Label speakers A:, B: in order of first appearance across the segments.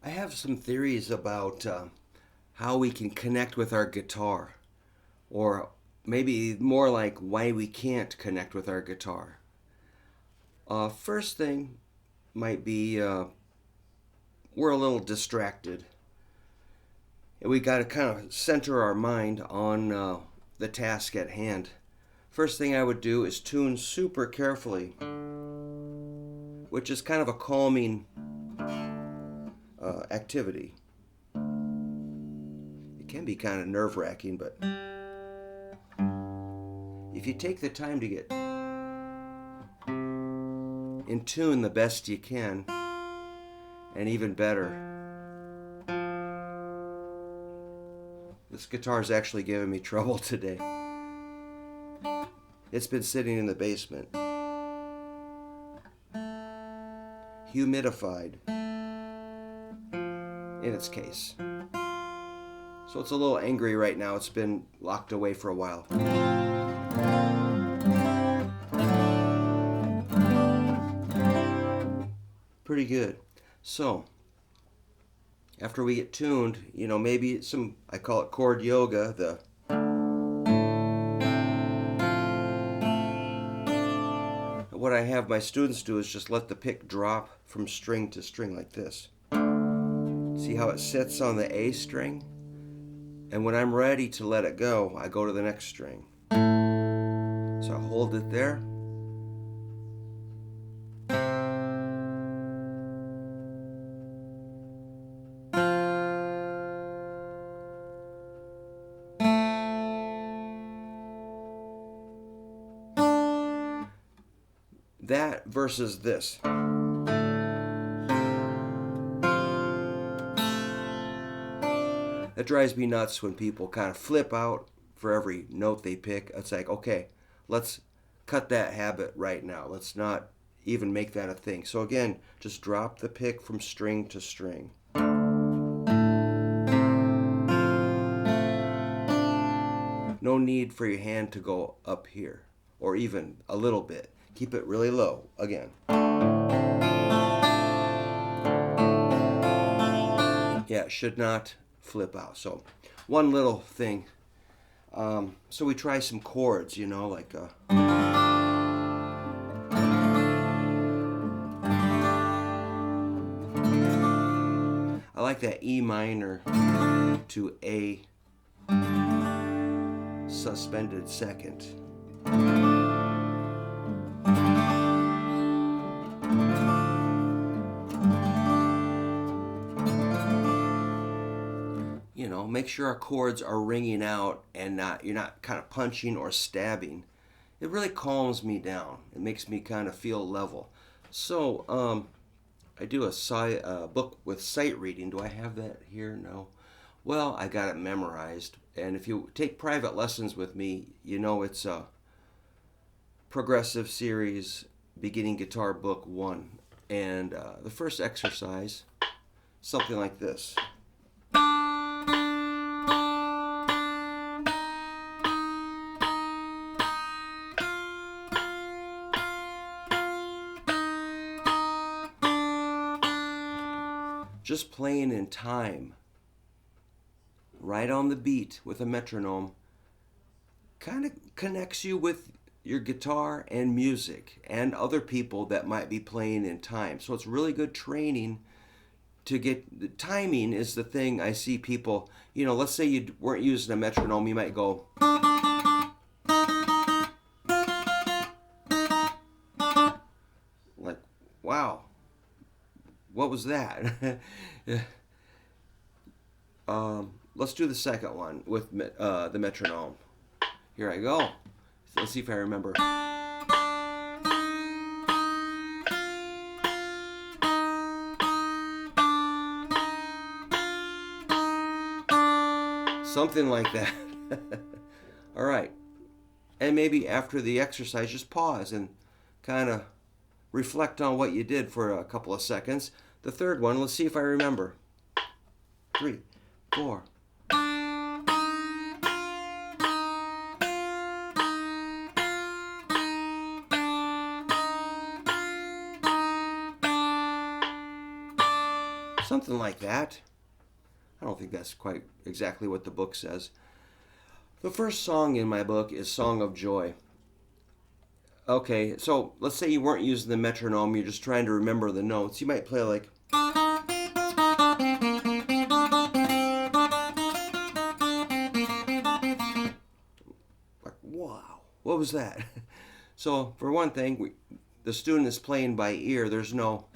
A: I have some theories about how we can connect with our guitar, or maybe more like why we can't connect with our guitar. First thing might be we're a little distracted, and we got to kind of center our mind on the task at hand. First thing I would do is tune super carefully, which is kind of a calming activity. It can be kind of nerve wracking, but if you take the time to get in tune the best you can, and even better, this guitar's actually giving me trouble today. It's been sitting in the basement, humidified in its case. So it's a little angry right now. It's been locked away for a while. Pretty good. So, after we get tuned, maybe I call it chord yoga, what I have my students do is just let the pick drop from string to string like this. See how it sits on the A string? And when I'm ready to let it go, I go to the next string. So I hold it there. That versus this. It drives me nuts when people kind of flip out for every note they pick. It's like, okay, let's cut that habit right now. Let's not even make that a thing. So again, just drop the pick from string to string. No need for your hand to go up here, or even a little bit. Keep it really low again. Yeah, it should not flip out. So one little thing. So we try some chords, like I like that E minor to A suspended second. Make sure our chords are ringing out and you're not kind of punching or stabbing. It really calms me down. It makes me kind of feel level. So I do a book with sight reading. Do I have that here? No. Well, I got it memorized. And if you take private lessons with me, it's a progressive series, beginning guitar book 1. And the first exercise, something like this. Just playing in time, right on the beat with a metronome, kind of connects you with your guitar and music and other people that might be playing in time. So it's really good training to get. The timing is the thing I see people, let's say you weren't using a metronome, you might go. Like, wow. What was that? Let's do the second one with the metronome. Here I go. Let's see if I remember. Something like that. All right. And maybe after the exercise, just pause and kind of reflect on what you did for a couple of seconds. The third one, let's see if I remember. 3, 4. Something like that. I don't think that's quite exactly what the book says. The first song in my book is Song of Joy. Okay, so let's say you weren't using the metronome, you're just trying to remember the notes. You might play like... Wow, what was that? So for one thing, the student is playing by ear. There's no...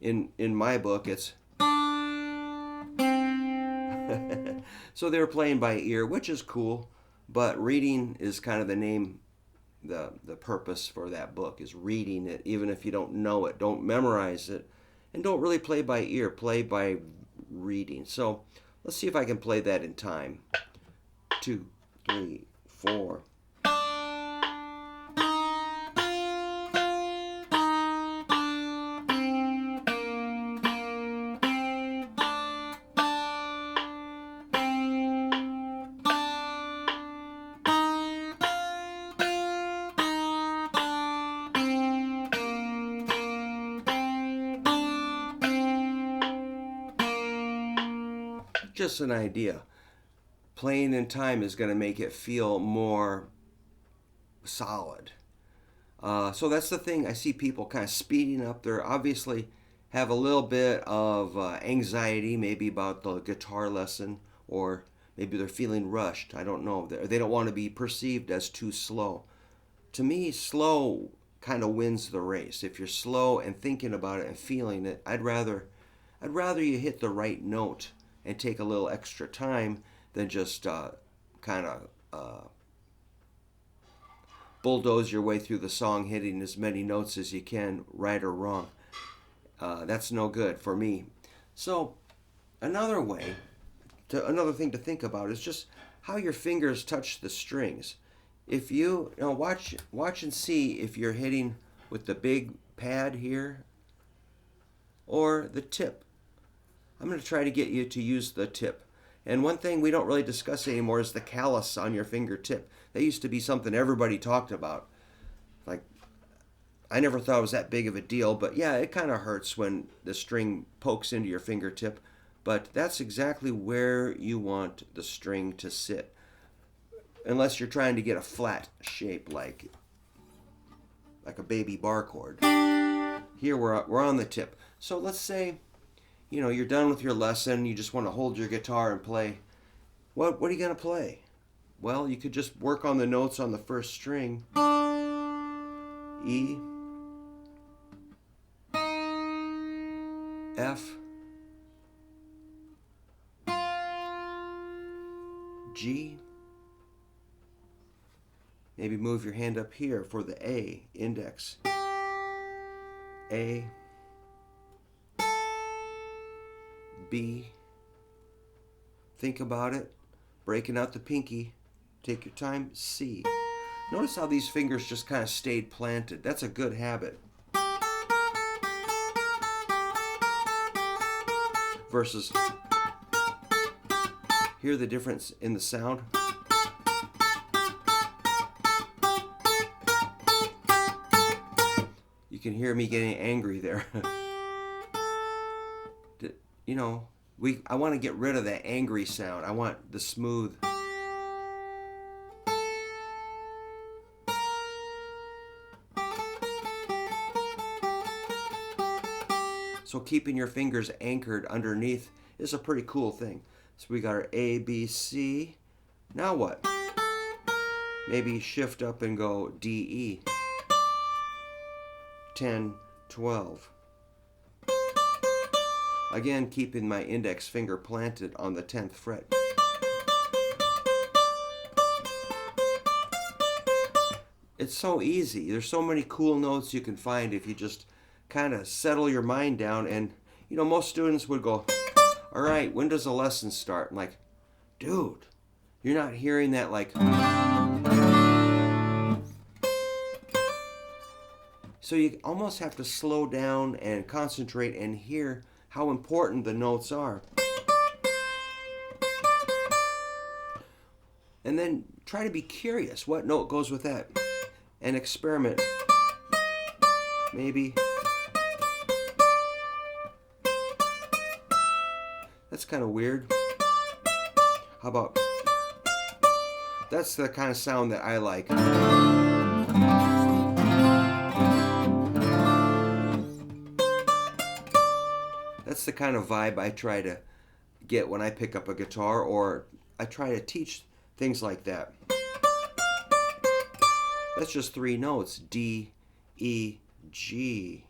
A: In my book, it's... So they're playing by ear, which is cool, but reading is kind of the name... The purpose for that book is reading it, even if you don't know it. Don't memorize it, and don't really play by ear. Play by reading. So let's see if I can play that in time. 2, 3, 4. Just an idea. Playing in time is going to make it feel more solid. So that's the thing. I see people kind of speeding up. They're obviously have a little bit of anxiety, maybe about the guitar lesson, or maybe they're feeling rushed. I don't know. They don't want to be perceived as too slow. To me, slow kind of wins the race. If you're slow and thinking about it and feeling it, I'd rather you hit the right note and take a little extra time than just kind of bulldoze your way through the song, hitting as many notes as you can, right or wrong. That's no good for me. So another thing to think about is just how your fingers touch the strings. If you know, watch and see if you're hitting with the big pad here or the tip. I'm going to try to get you to use the tip. And one thing we don't really discuss anymore is the callus on your fingertip. That used to be something everybody talked about. Like, I never thought it was that big of a deal, but yeah, it kind of hurts when the string pokes into your fingertip. But that's exactly where you want the string to sit. Unless you're trying to get a flat shape like a baby bar chord. Here we're on the tip. So let's say, you know, you're done with your lesson, you just want to hold your guitar and play. What are you going to play? Well, you could just work on the notes on the first string. E, F, G. Maybe move your hand up here for the A, index. A, B. Think about it. Breaking out the pinky. Take your time. C. Notice how these fingers just kind of stayed planted. That's a good habit. Versus, hear the difference in the sound? You can hear me getting angry there. You know, I want to get rid of that angry sound. I want the smooth. So keeping your fingers anchored underneath is a pretty cool thing. So we got our A, B, C. Now what? Maybe shift up and go D, E. 10, 12. Again, keeping my index finger planted on the 10th fret. It's so easy. There's so many cool notes you can find if you just kind of settle your mind down. And, you know, most students would go, all right, when does the lesson start? I'm like, dude, you're not hearing that like... So you almost have to slow down and concentrate and hear how important the notes are. And then try to be curious. What note goes with that? And experiment. Maybe. That's kind of weird. How about, that's the kind of sound that I like. That's the kind of vibe I try to get when I pick up a guitar, or I try to teach things like that. That's just 3 notes: D, E, G.